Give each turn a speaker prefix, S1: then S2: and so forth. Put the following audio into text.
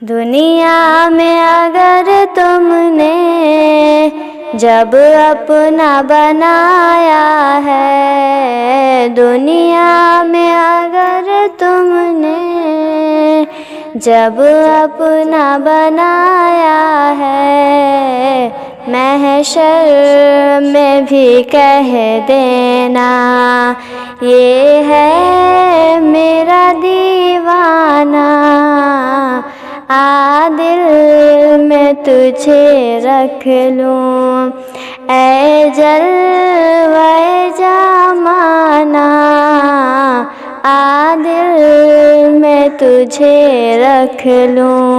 S1: दुनिया में अगर तुमने जब अपना बनाया है, दुनिया में अगर तुमने जब अपना बनाया है, महशर में भी कह देना ये है मेरा दीवाना। आ दिल में तुझे रख लूं ऐ जलवे जमाना। आ दिल में तुझे रख लूं।